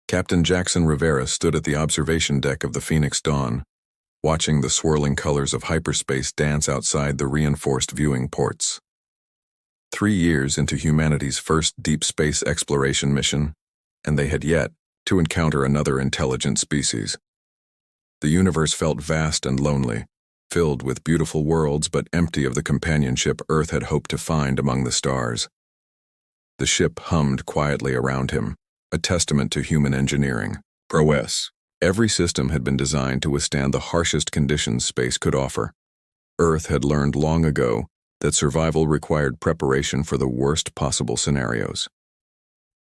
Captain Jackson Rivera stood at the observation deck of the Phoenix Dawn, watching the swirling colors of hyperspace dance outside the reinforced viewing ports. 3 years into humanity's first deep space exploration mission, and they had yet to encounter another intelligent species. The universe felt vast and lonely, filled with beautiful worlds but empty of the companionship Earth had hoped to find among the stars. The ship hummed quietly around him, a testament to human engineering prowess. Every system had been designed to withstand the harshest conditions space could offer. Earth had learned long ago that survival required preparation for the worst possible scenarios.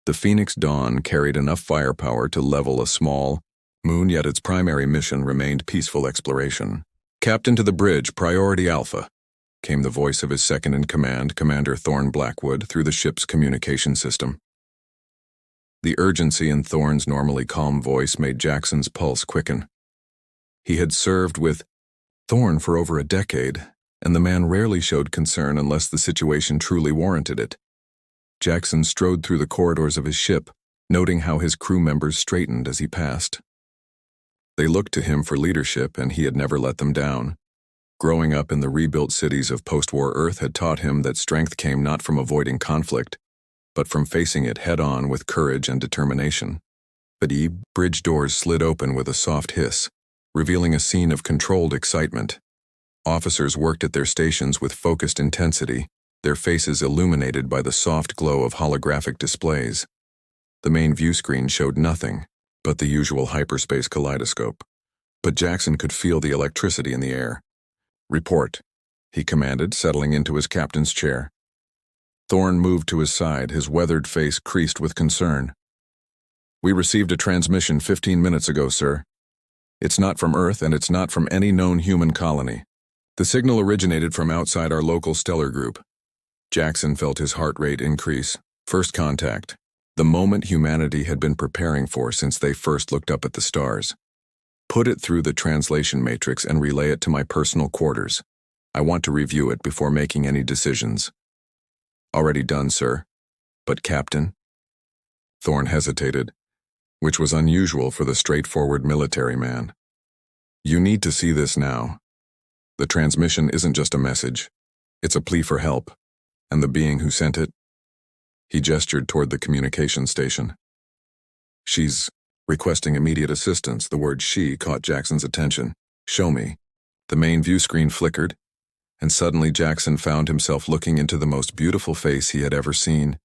The Phoenix Dawn carried enough firepower to level a small moon, yet its primary mission remained peaceful exploration. "Captain to the bridge, Priority Alpha," came the voice of his second-in-command, Commander Thorne Blackwood, through the ship's communication system. The urgency in Thorne's normally calm voice made Jackson's pulse quicken. He had served with Thorne for over a decade, and the man rarely showed concern unless the situation truly warranted it. Jackson strode through the corridors of his ship, noting how his crew members straightened as he passed. They looked to him for leadership, and he had never let them down. Growing up in the rebuilt cities of post-war Earth had taught him that strength came not from avoiding conflict, but from facing it head-on with courage and determination. The bridge doors slid open with a soft hiss, revealing a scene of controlled excitement. Officers worked at their stations with focused intensity, their faces illuminated by the soft glow of holographic displays. The main view screen showed nothing but the usual hyperspace kaleidoscope, but Jackson could feel the electricity in the air. "Report," he commanded, settling into his captain's chair. Thorne moved to his side, his weathered face creased with concern. "We received a transmission 15 minutes ago, sir. It's not from Earth, and it's not from any known human colony. The signal originated from outside our local stellar group." Jackson felt his heart rate increase. First contact. The moment humanity had been preparing for since they first looked up at the stars. "Put it through the translation matrix and relay it to my personal quarters. I want to review it before making any decisions." "Already done, sir. But Captain?" Thorne hesitated, which was unusual for the straightforward military man. "You need to see this now. The transmission isn't just a message. It's a plea for help. And the being who sent it?" He gestured toward the communication station. "She's requesting immediate assistance." The word "she" caught Jackson's attention. "Show me." The main view screen flickered, and suddenly Jackson found himself looking into the most beautiful face he had ever seen.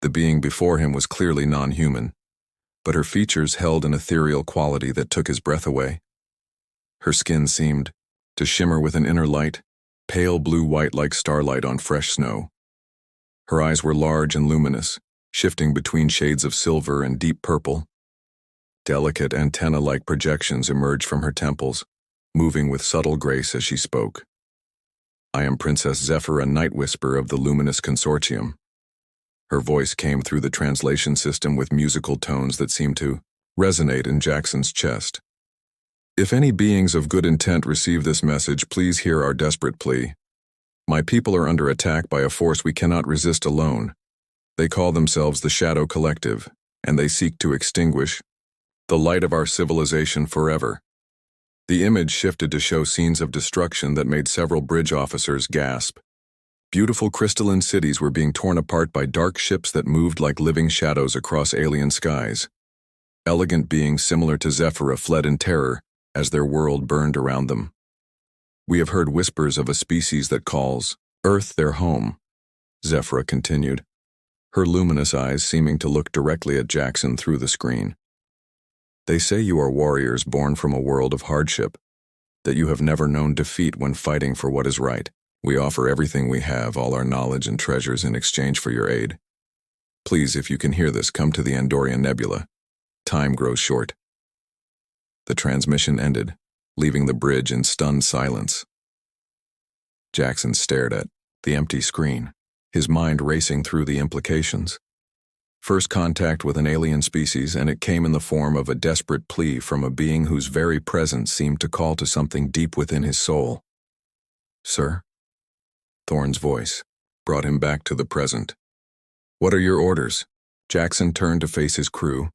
The being before him was clearly non-human, but her features held an ethereal quality that took his breath away. Her skin seemed to shimmer with an inner light, pale blue-white like starlight on fresh snow. Her eyes were large and luminous, shifting between shades of silver and deep purple. Delicate antenna-like projections emerged from her temples, moving with subtle grace as she spoke. "I am Princess Zephyra, Night Whisper of the Luminous Consortium." Her voice came through the translation system with musical tones that seemed to resonate in Jackson's chest. "If any beings of good intent receive this message, please hear our desperate plea. My people are under attack by a force we cannot resist alone. They call themselves the Shadow Collective, and they seek to extinguish the light of our civilization forever." The image shifted to show scenes of destruction that made several bridge officers gasp. Beautiful crystalline cities were being torn apart by dark ships that moved like living shadows across alien skies. Elegant beings similar to Zephyra fled in terror as their world burned around them. "We have heard whispers of a species that calls Earth their home," Zephyra continued, her luminous eyes seeming to look directly at Jackson through the screen. "They say you are warriors born from a world of hardship, that you have never known defeat when fighting for what is right. We offer everything we have, all our knowledge and treasures, in exchange for your aid. Please, if you can hear this, come to the Andorian Nebula. Time grows short." The transmission ended, leaving the bridge in stunned silence. Jackson stared at the empty screen, his mind racing through the implications. First contact with an alien species, and it came in the form of a desperate plea from a being whose very presence seemed to call to something deep within his soul. "Sir?" Thorne's voice brought him back to the present. "What are your orders?" Jackson turned to face his crew,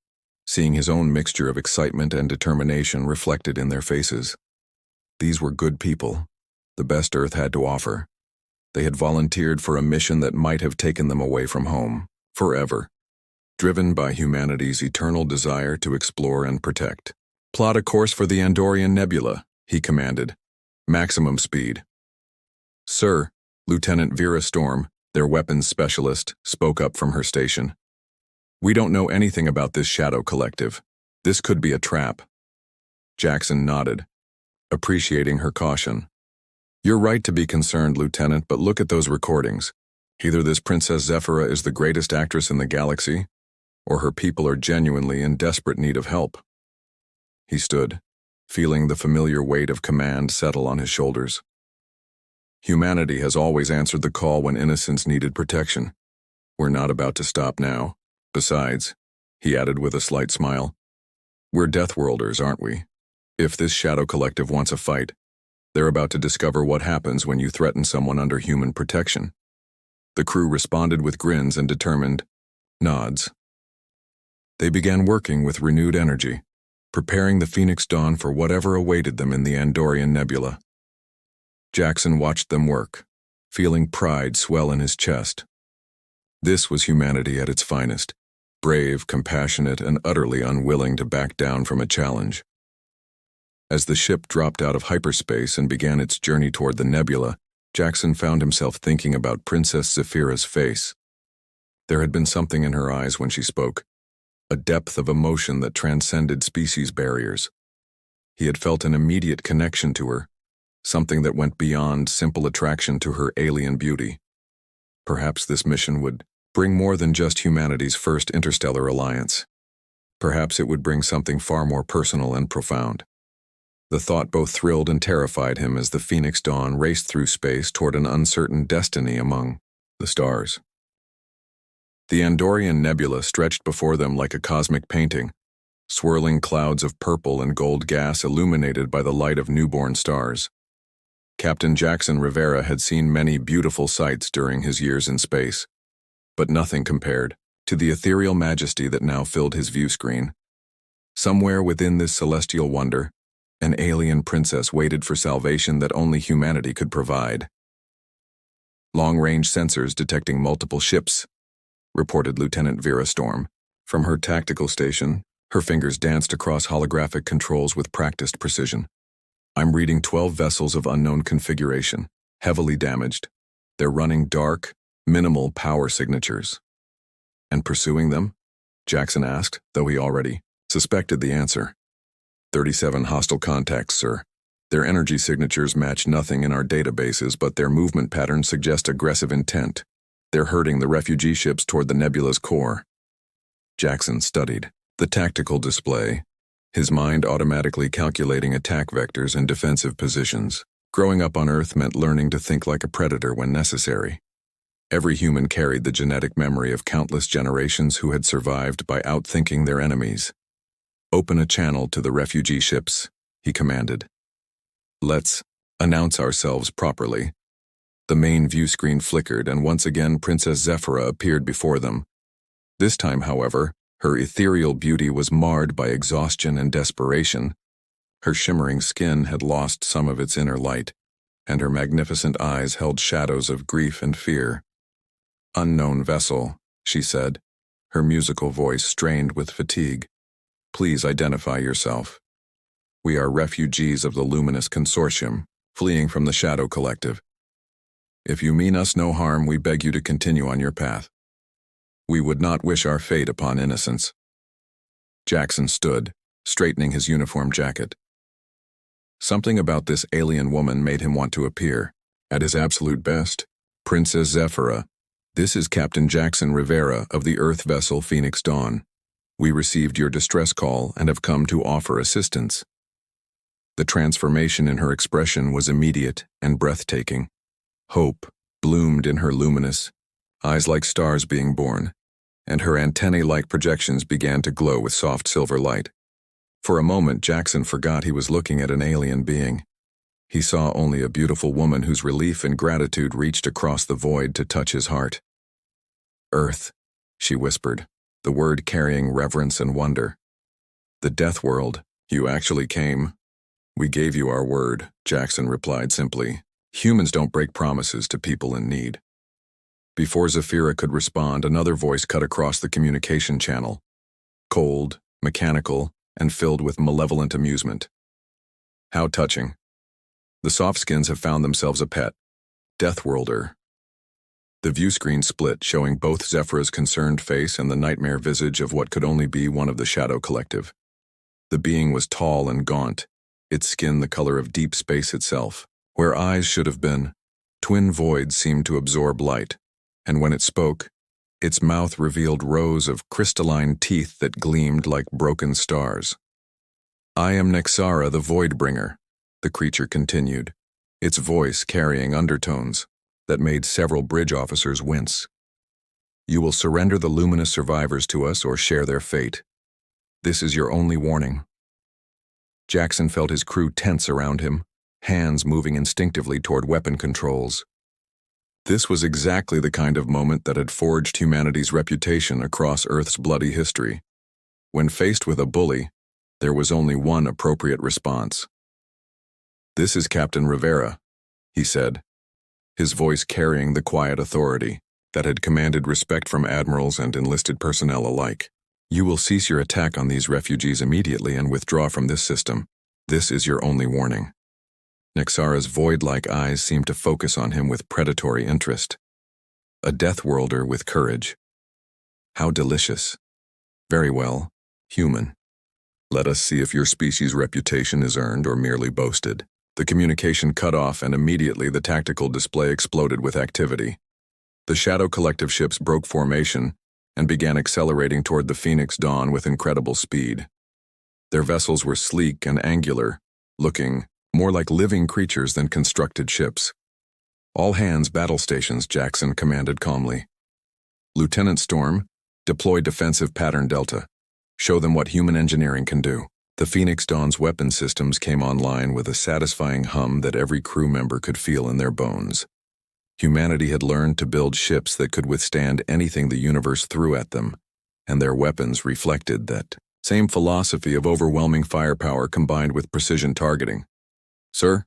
seeing his own mixture of excitement and determination reflected in their faces. These were good people, the best Earth had to offer. They had volunteered for a mission that might have taken them away from home, forever, driven by humanity's eternal desire to explore and protect. "Plot a course for the Andorian Nebula," he commanded. "Maximum speed." "Sir," Lieutenant Vera Storm, their weapons specialist, spoke up from her station. "We don't know anything about this shadow collective. This could be a trap." Jackson nodded, appreciating her caution. "You're right to be concerned, Lieutenant, but look at those recordings. Either this Princess Zephyra is the greatest actress in the galaxy, or her people are genuinely in desperate need of help." He stood, feeling the familiar weight of command settle on his shoulders. Humanity has always answered the call when innocents needed protection. We're not about to stop now. Besides, he added with a slight smile, we're Deathworlders, aren't we? If this shadow collective wants a fight, they're about to discover what happens when you threaten someone under human protection. The crew responded with grins and determined nods. They began working with renewed energy, preparing the Phoenix Dawn for whatever awaited them in the Andorian Nebula. Jackson watched them work, feeling pride swell in his chest. This was humanity at its finest, brave, compassionate, and utterly unwilling to back down from a challenge. As the ship dropped out of hyperspace and began its journey toward the nebula, Jackson found himself thinking about Princess Zephyra's face. There had been something in her eyes when she spoke, a depth of emotion that transcended species barriers. He had felt an immediate connection to her, something that went beyond simple attraction to her alien beauty. Perhaps this mission would bring more than just humanity's first interstellar alliance. Perhaps it would bring something far more personal and profound. The thought both thrilled and terrified him as the Phoenix Dawn raced through space toward an uncertain destiny among the stars. The Andorian Nebula stretched before them like a cosmic painting, swirling clouds of purple and gold gas illuminated by the light of newborn stars. Captain Jackson Rivera had seen many beautiful sights during his years in space, but nothing compared to the ethereal majesty that now filled his view screen. Somewhere within this celestial wonder, an alien princess waited for salvation that only humanity could provide. "Long-range sensors detecting multiple ships," reported Lieutenant Vera Storm. From her tactical station, her fingers danced across holographic controls with practiced precision. "I'm reading 12 vessels of unknown configuration, heavily damaged. They're running dark, minimal power signatures." "And pursuing them?" Jackson asked, though he already suspected the answer. 37 hostile contacts, sir. Their energy signatures match nothing in our databases, but their movement patterns suggest aggressive intent. They're herding the refugee ships toward the nebula's core." Jackson studied the tactical display, his mind automatically calculating attack vectors and defensive positions. Growing up on Earth meant learning to think like a predator when necessary. Every human carried the genetic memory of countless generations who had survived by outthinking their enemies. "Open a channel to the refugee ships," he commanded. "Let's announce ourselves properly." The main view screen flickered, and once again Princess Zephyra appeared before them. This time, however, her ethereal beauty was marred by exhaustion and desperation. Her shimmering skin had lost some of its inner light, and her magnificent eyes held shadows of grief and fear. "Unknown vessel," she said, her musical voice strained with fatigue. "Please identify yourself. We are refugees of the Luminous Consortium, fleeing from the Shadow Collective. If you mean us no harm, we beg you to continue on your path. We would not wish our fate upon innocents." Jackson stood, straightening his uniform jacket. Something about this alien woman made him want to appear at his absolute best. "Princess Zephyra, this is Captain Jackson Rivera of the Earth vessel Phoenix Dawn. We received your distress call and have come to offer assistance." The transformation in her expression was immediate and breathtaking. Hope bloomed in her luminous eyes like stars being born, and her antennae-like projections began to glow with soft silver light. For a moment, Jackson forgot he was looking at an alien being. He saw only a beautiful woman whose relief and gratitude reached across the void to touch his heart. "Earth," she whispered, the word carrying reverence and wonder. The Deathworld, you actually came. We gave you our word, Jackson replied simply. Humans don't break promises to people in need. Before Zafira could respond, another voice cut across the communication channel. Cold, mechanical, and filled with malevolent amusement. How touching. The softskins have found themselves a pet. Deathworlder. The view screen split, showing both Zephyra's concerned face and the nightmare visage of what could only be one of the Shadow Collective. The being was tall and gaunt, its skin the color of deep space itself. Where eyes should have been, twin voids seemed to absorb light, and when it spoke, its mouth revealed rows of crystalline teeth that gleamed like broken stars. I am Nexara, the Voidbringer, the creature continued, its voice carrying undertones that made several bridge officers wince. You will surrender the luminous survivors to us or share their fate. This is your only warning. Jackson felt his crew tense around him, hands moving instinctively toward weapon controls. This was exactly the kind of moment that had forged humanity's reputation across Earth's bloody history. When faced with a bully, there was only one appropriate response. This is Captain Rivera, he said, his voice carrying the quiet authority that had commanded respect from admirals and enlisted personnel alike. You will cease your attack on these refugees immediately and withdraw from this system. This is your only warning. Nexara's void-like eyes seemed to focus on him with predatory interest. A Deathworlder with courage. How delicious. Very well, human. Let us see if your species' reputation is earned or merely boasted. The communication cut off and immediately the tactical display exploded with activity. The Shadow Collective ships broke formation and began accelerating toward the Phoenix Dawn with incredible speed. Their vessels were sleek and angular, looking more like living creatures than constructed ships. All hands battle stations, Jackson commanded calmly. Lieutenant Storm, deploy defensive pattern Delta. Show them what human engineering can do. The Phoenix Dawn's weapon systems came online with a satisfying hum that every crew member could feel in their bones. Humanity had learned to build ships that could withstand anything the universe threw at them, and their weapons reflected that same philosophy of overwhelming firepower combined with precision targeting. Sir,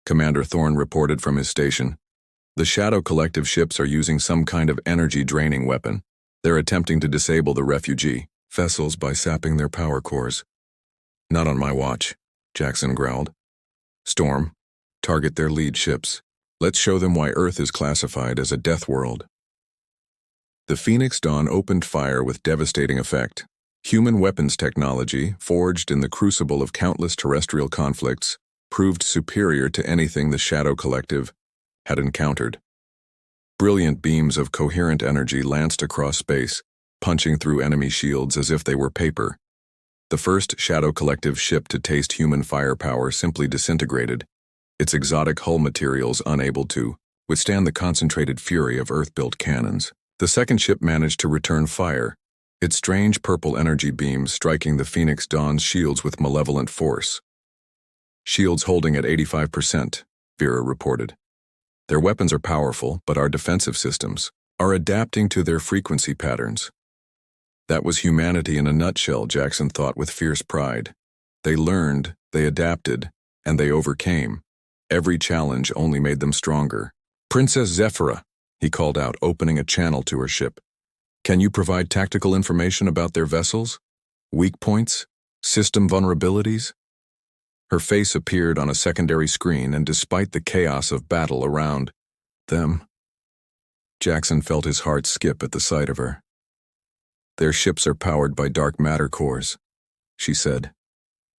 Commander Thorne reported from his station. The Shadow Collective ships are using some kind of energy-draining weapon. They're attempting to disable the refugee vessels by sapping their power cores. Not on my watch, Jackson growled. Storm, target their lead ships. Let's show them why Earth is classified as a death world. The Phoenix Dawn opened fire with devastating effect. Human weapons technology, forged in the crucible of countless terrestrial conflicts, proved superior to anything the Shadow Collective had encountered. Brilliant beams of coherent energy lanced across space, punching through enemy shields as if they were paper. The first Shadow Collective ship to taste human firepower simply disintegrated, its exotic hull materials unable to withstand the concentrated fury of Earth-built cannons. The second ship managed to return fire, its strange purple energy beams striking the Phoenix Dawn's shields with malevolent force. Shields holding at 85%, Vera reported. Their weapons are powerful, but our defensive systems are adapting to their frequency patterns. That was humanity in a nutshell, Jackson thought with fierce pride. They learned, they adapted, and they overcame. Every challenge only made them stronger. Princess Zephyra, he called out, opening a channel to her ship. Can you provide tactical information about their vessels? Weak points? System vulnerabilities? Her face appeared on a secondary screen, and despite the chaos of battle around them, Jackson felt his heart skip at the sight of her. Their ships are powered by dark matter cores, she said,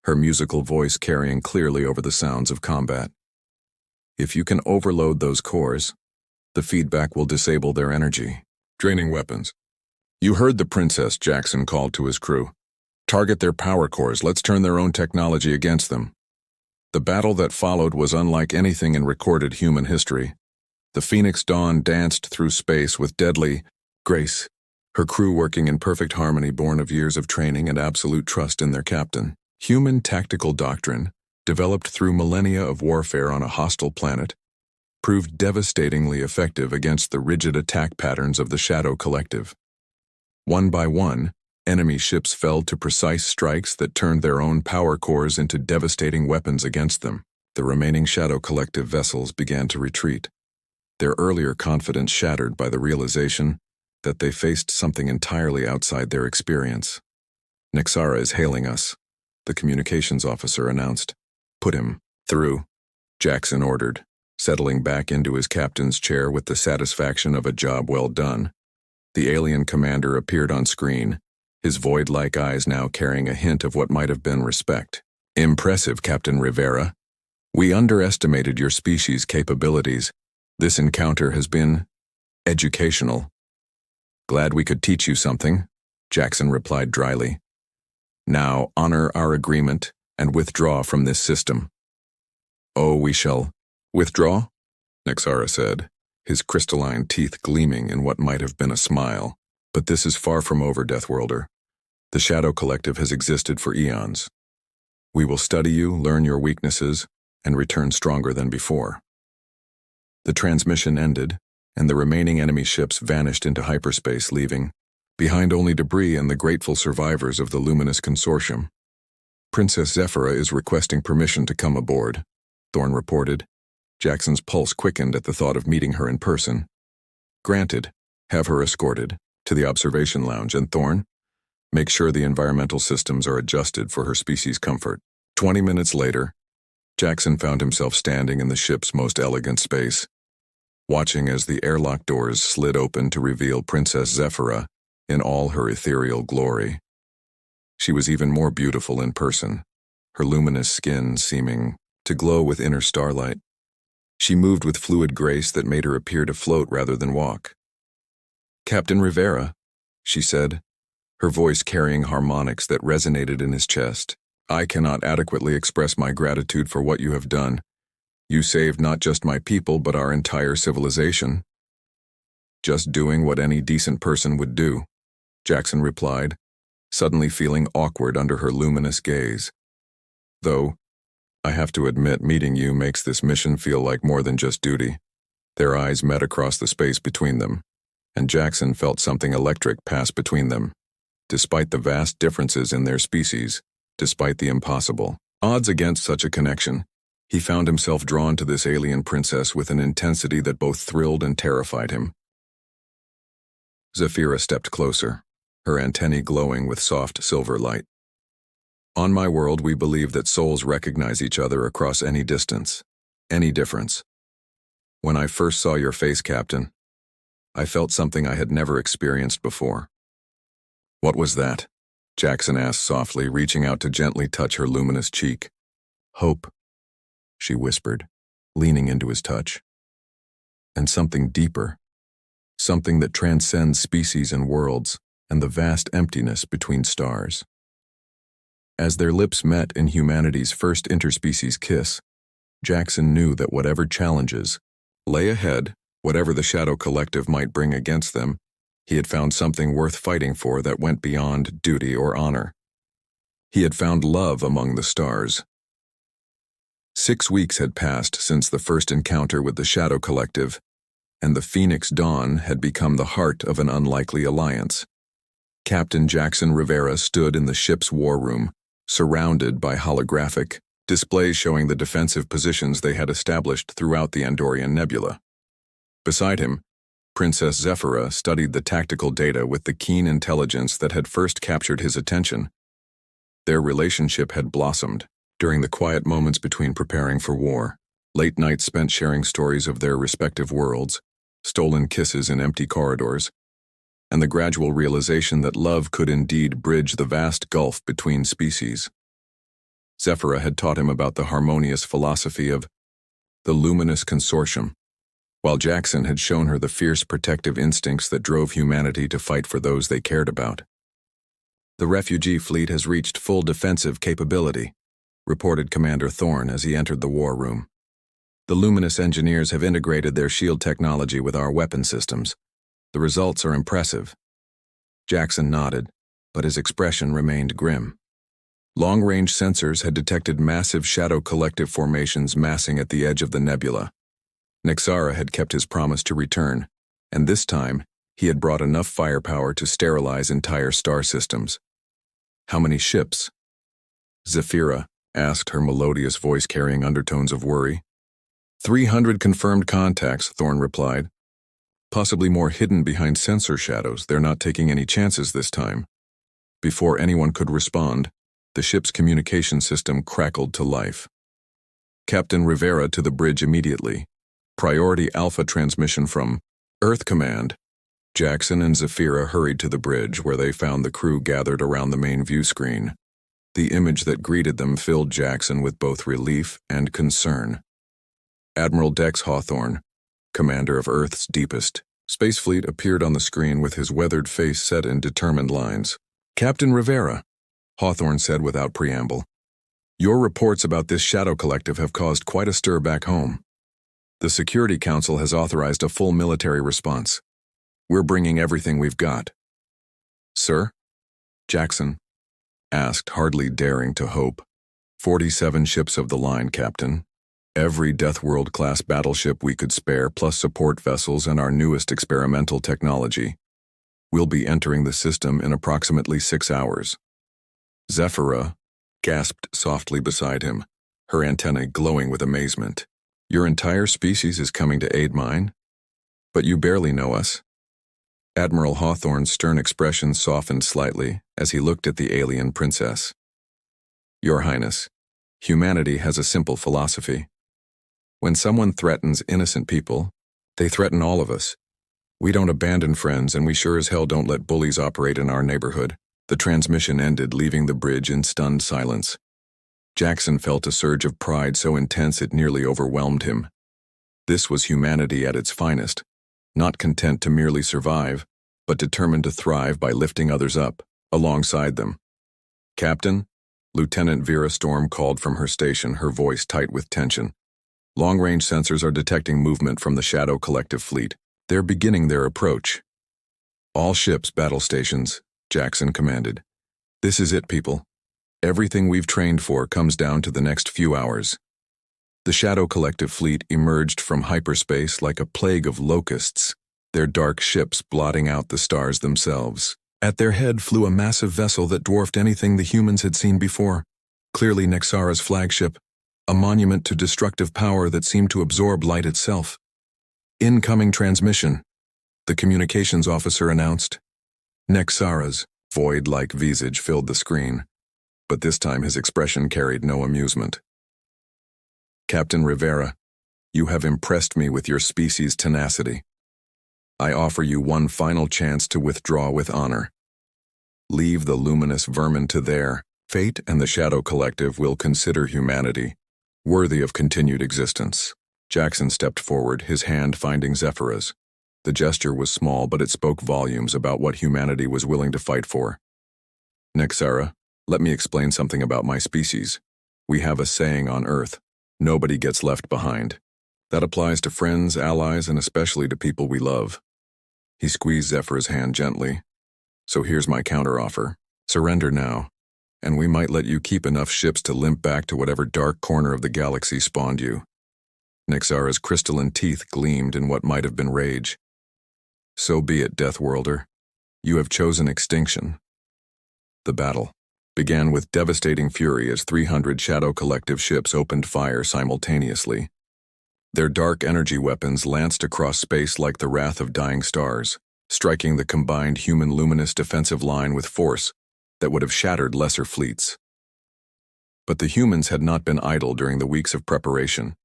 her musical voice carrying clearly over the sounds of combat. If you can overload those cores, the feedback will disable their energy, draining weapons. You heard the princess, Jackson called to his crew. Target their power cores, let's turn their own technology against them. The battle that followed was unlike anything in recorded human history. The Phoenix Dawn danced through space with deadly grace, her crew working in perfect harmony born of years of training and absolute trust in their captain. Human tactical doctrine, developed through millennia of warfare on a hostile planet, proved devastatingly effective against the rigid attack patterns of the Shadow Collective. One by one, Enemy ships fell to precise strikes that turned their own power cores into devastating weapons against them. The remaining Shadow Collective vessels began to retreat, their earlier confidence shattered by the realization that they faced something entirely outside their experience. "Nexara is hailing us," the communications officer announced. "Put him through," Jackson ordered, settling back into his captain's chair with the satisfaction of a job well done. The alien commander appeared on screen, his void-like eyes now carrying a hint of what might have been respect. "Impressive, Captain Rivera. We underestimated your species' capabilities. This encounter has been educational." "Glad we could teach you something," Jackson replied dryly. "Now honor our agreement and withdraw from this system." "Oh, we shall withdraw?" Nexara said, his crystalline teeth gleaming in what might have been a smile. "But this is far from over, Deathworlder. The Shadow Collective has existed for eons. We will study you, learn your weaknesses, and return stronger than before." The transmission ended, and the remaining enemy ships vanished into hyperspace, leaving behind only debris and the grateful survivors of the Luminous Consortium. "Princess Zephyra is requesting permission to come aboard," Thorne reported. Jackson's pulse quickened at the thought of meeting her in person. "Granted. Have her escorted to the observation lounge, and Thorne, make sure the environmental systems are adjusted for her species' comfort." 20 minutes later, Jackson found himself standing in the ship's most elegant space, watching as the airlock doors slid open to reveal Princess Zephyra in all her ethereal glory. She was even more beautiful in person, her luminous skin seeming to glow with inner starlight. She moved with fluid grace that made her appear to float rather than walk. "Captain Rivera," she said, her voice carrying harmonics that resonated in his chest. "I cannot adequately express my gratitude for what you have done. You saved not just my people, but our entire civilization." "Just doing what any decent person would do," Jackson replied, suddenly feeling awkward under her luminous gaze. "Though, I have to admit, meeting you makes this mission feel like more than just duty." Their eyes met across the space between them, and Jackson felt something electric pass between them. Despite the vast differences in their species, despite the impossible odds against such a connection, he found himself drawn to this alien princess with an intensity that both thrilled and terrified him. Zephyra stepped closer, her antennae glowing with soft silver light. "On my world, we believe that souls recognize each other across any distance, any difference. When I first saw your face, Captain, I felt something I had never experienced before." "What was that?" Jackson asked softly, reaching out to gently touch her luminous cheek. "Hope," she whispered, leaning into his touch. "And something deeper, something that transcends species and worlds and the vast emptiness between stars." As their lips met in humanity's first interspecies kiss, Jackson knew that whatever challenges lay ahead, whatever the Shadow Collective might bring against them, he had found something worth fighting for that went beyond duty or honor. He had found love among the stars. 6 weeks had passed since the first encounter with the Shadow Collective, and the Phoenix Dawn had become the heart of an unlikely alliance. Captain Jackson Rivera stood in the ship's war room, surrounded by holographic displays showing the defensive positions they had established throughout the Andorian Nebula. Beside him, Princess Zephyra studied the tactical data with the keen intelligence that had first captured his attention. Their relationship had blossomed during the quiet moments between preparing for war, late nights spent sharing stories of their respective worlds, stolen kisses in empty corridors, and the gradual realization that love could indeed bridge the vast gulf between species. Zephyra had taught him about the harmonious philosophy of the Luminous Consortium, while Jackson had shown her the fierce protective instincts that drove humanity to fight for those they cared about. "The refugee fleet has reached full defensive capability," reported Commander Thorne as he entered the war room. "The Luminous engineers have integrated their shield technology with our weapon systems. The results are impressive." Jackson nodded, but his expression remained grim. Long-range sensors had detected massive Shadow Collective formations massing at the edge of the nebula. Nexara had kept his promise to return, and this time, He had brought enough firepower to sterilize entire star systems. How many ships? Zephyra asked, her melodious voice carrying undertones of worry. 300 confirmed contacts, Thorne replied. Possibly more hidden behind sensor shadows. They're not taking any chances this time. Before anyone could respond, the ship's communication system crackled to life. Captain Rivera to the bridge immediately. Priority Alpha transmission from Earth Command. Jackson and Zephyra hurried to the bridge, where they found the crew gathered around the main view screen. The image that greeted them filled Jackson with both relief and concern. Admiral Dex Hawthorne, commander of Earth's deepest space fleet, appeared on the screen with his weathered face set in determined lines. Captain Rivera, Hawthorne said without preamble. Your reports about this shadow collective have caused quite a stir back home. The Security Council has authorized a full military response. We're bringing everything we've got. Sir? Jackson asked, hardly daring to hope. 47 ships of the line, Captain. Every Deathworld-class battleship we could spare, plus support vessels and our newest experimental technology. We'll be entering the system in approximately 6 hours. Zephyra gasped softly beside him, her antennae glowing with amazement. Your entire species is coming to aid mine? But you barely know us. Admiral Hawthorne's stern expression softened slightly as he looked at the alien princess. Your Highness, humanity has a simple philosophy. When someone threatens innocent people, they threaten all of us. We don't abandon friends, and we sure as hell don't let bullies operate in our neighborhood. The transmission ended, leaving the bridge in stunned silence. Jackson felt a surge of pride so intense it nearly overwhelmed him. This was humanity at its finest, not content to merely survive, but determined to thrive by lifting others up, alongside them. Captain, Lieutenant Vera Storm called from her station, her voice tight with tension. Long-range sensors are detecting movement from the Shadow Collective fleet. They're beginning their approach. All ships, battle stations, Jackson commanded. This is it, people. Everything we've trained for comes down to the next few hours. The Shadow Collective fleet emerged from hyperspace like a plague of locusts, their dark ships blotting out the stars themselves. At their head flew a massive vessel that dwarfed anything the humans had seen before, clearly Nexara's flagship, a monument to destructive power that seemed to absorb light itself. Incoming transmission, the communications officer announced. Nexara's void-like visage filled the screen, but this time his expression carried no amusement. Captain Rivera, you have impressed me with your species' tenacity. I offer you one final chance to withdraw with honor. Leave the luminous vermin to their fate, and the Shadow Collective will consider humanity worthy of continued existence. Jackson stepped forward, his hand finding Zephyra's. The gesture was small, but it spoke volumes about what humanity was willing to fight for. Nexara, let me explain something about my species. We have a saying on Earth, nobody gets left behind. That applies to friends, allies, and especially to people we love. He squeezed Zephyra's hand gently. So here's my counteroffer. Surrender now, and we might let you keep enough ships to limp back to whatever dark corner of the galaxy spawned you. Nexara's crystalline teeth gleamed in what might have been rage. So be it, Deathworlder. You have chosen extinction. The battle began with devastating fury as 300 Shadow Collective ships opened fire simultaneously. Their dark energy weapons lanced across space like the wrath of dying stars, striking the combined human luminous defensive line with force that would have shattered lesser fleets. But the humans had not been idle during the weeks of preparation.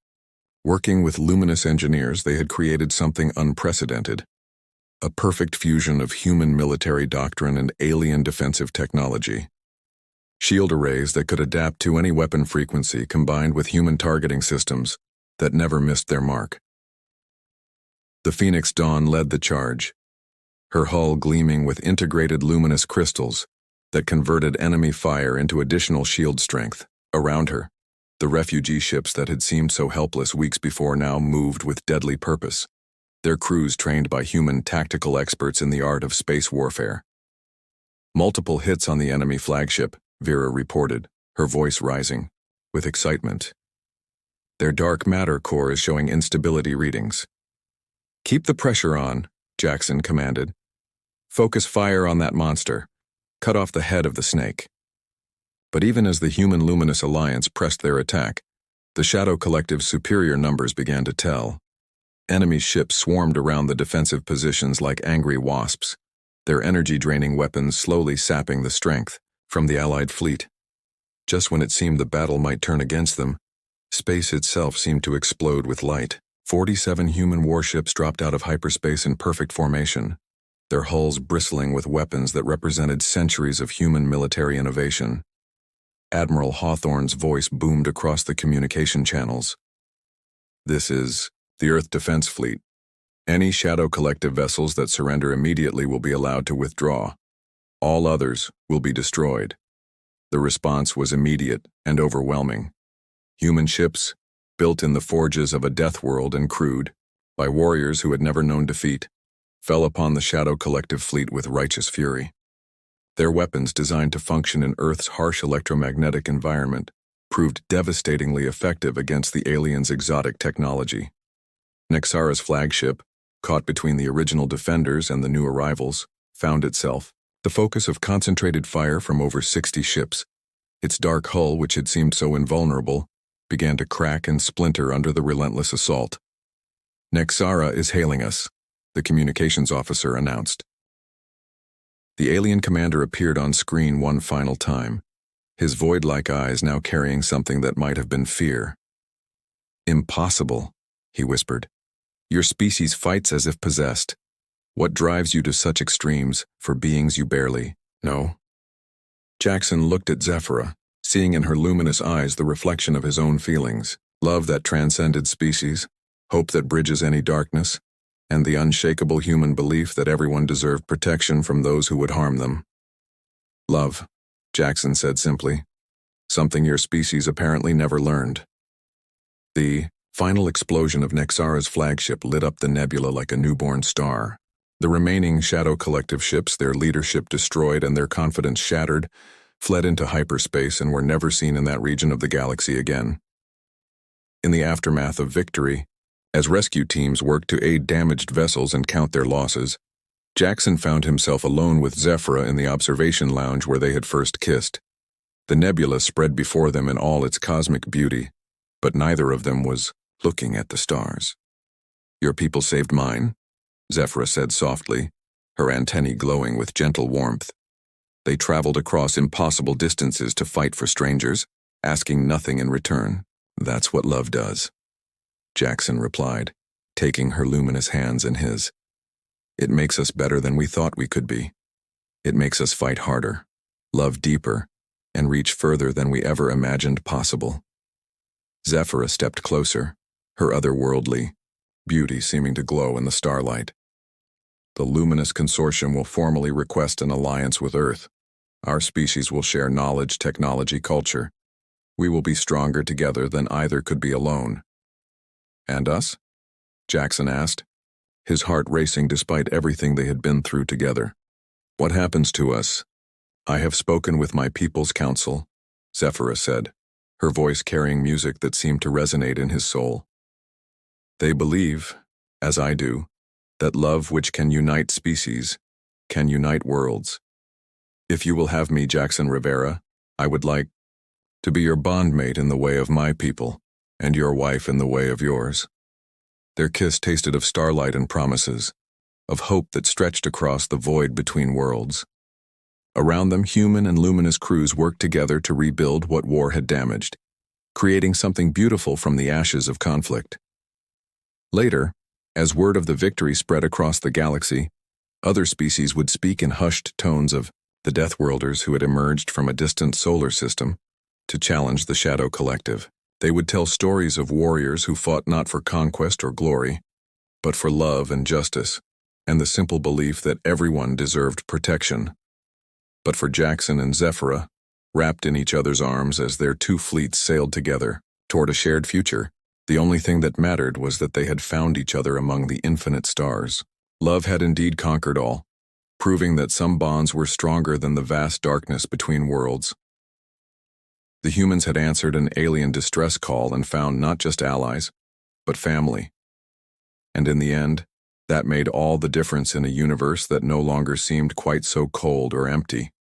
Working with luminous engineers, they had created something unprecedented. A perfect fusion of human military doctrine and alien defensive technology. Shield arrays that could adapt to any weapon frequency combined with human targeting systems that never missed their mark. The Phoenix Dawn led the charge, her hull gleaming with integrated luminous crystals that converted enemy fire into additional shield strength. Around her, the refugee ships that had seemed so helpless weeks before now moved with deadly purpose, their crews trained by human tactical experts in the art of space warfare. Multiple hits on the enemy flagship, Vera reported, her voice rising with excitement. Their dark matter core is showing instability readings. Keep the pressure on, Jackson commanded, Focus fire on that monster. Cut off the head of the snake. But even as the Human Luminous Alliance pressed their attack, the Shadow Collective's superior numbers began to tell. Enemy ships swarmed around the defensive positions like angry wasps, their energy-draining weapons slowly sapping the strength from the Allied fleet. Just when it seemed the battle might turn against them, space itself seemed to explode with light. 47 human warships dropped out of hyperspace in perfect formation, their hulls bristling with weapons that represented centuries of human military innovation. Admiral Hawthorne's voice boomed across the communication channels. "This is the Earth Defense Fleet. Any Shadow Collective vessels that surrender immediately will be allowed to withdraw. All others will be destroyed." The response was immediate and overwhelming. Human ships, built in the forges of a Deathworld and crewed by warriors who had never known defeat, fell upon the Shadow Collective fleet with righteous fury. Their weapons, designed to function in Earth's harsh electromagnetic environment, proved devastatingly effective against the aliens' exotic technology. Nexara's flagship, caught between the original defenders and the new arrivals, found itself the focus of concentrated fire from over 60 ships. Its dark hull, which had seemed so invulnerable, began to crack and splinter under the relentless assault. "Nexara is hailing us," the communications officer announced. The alien commander appeared on screen one final time, his void-like eyes now carrying something that might have been fear. "Impossible," he whispered. "Your species fights as if possessed. What drives you to such extremes for beings you barely know?" Jackson looked at Zephyra, seeing in her luminous eyes the reflection of his own feelings, love that transcended species, hope that bridges any darkness, and the unshakable human belief that everyone deserved protection from those who would harm them. "Love," Jackson said simply, "something your species apparently never learned." The final explosion of Nexara's flagship lit up the nebula like a newborn star. The remaining Shadow Collective ships, their leadership destroyed and their confidence shattered, fled into hyperspace and were never seen in that region of the galaxy again. In the aftermath of victory, as rescue teams worked to aid damaged vessels and count their losses, Jackson found himself alone with Zephyra in the observation lounge where they had first kissed. The nebula spread before them in all its cosmic beauty, but neither of them was looking at the stars. "Your people saved mine," Zephyra said softly, her antennae glowing with gentle warmth. "They traveled across impossible distances to fight for strangers, asking nothing in return. That's what love does," Jackson replied, taking her luminous hands in his. "It makes us better than we thought we could be. It makes us fight harder, love deeper, and reach further than we ever imagined possible." Zephyra stepped closer, her otherworldly beauty seeming to glow in the starlight. "The luminous consortium will formally request an alliance with Earth. Our species will share knowledge, technology, culture. We will be stronger together than either could be alone." "And us?" Jackson asked, his heart racing despite everything they had been through together. "What happens to us?" "I have spoken with my people's council," Zephyra said, her voice carrying music that seemed to resonate in his soul. "They believe, as I do, that love which can unite species can unite worlds. If you will have me, Jackson Rivera, I would like to be your bondmate in the way of my people, and your wife in the way of yours." Their kiss tasted of starlight and promises, of hope that stretched across the void between worlds. Around them, human and luminous crews worked together to rebuild what war had damaged, creating something beautiful from the ashes of conflict. Later, as word of the victory spread across the galaxy, other species would speak in hushed tones of the Deathworlders who had emerged from a distant solar system to challenge the Shadow Collective. They would tell stories of warriors who fought not for conquest or glory, but for love and justice, and the simple belief that everyone deserved protection. But for Jackson and Zephyra, wrapped in each other's arms as their two fleets sailed together toward a shared future, the only thing that mattered was that they had found each other among the infinite stars. Love had indeed conquered all, proving that some bonds were stronger than the vast darkness between worlds. The humans had answered an alien distress call and found not just allies, but family. And in the end, That made all the difference in a universe that no longer seemed quite so cold or empty.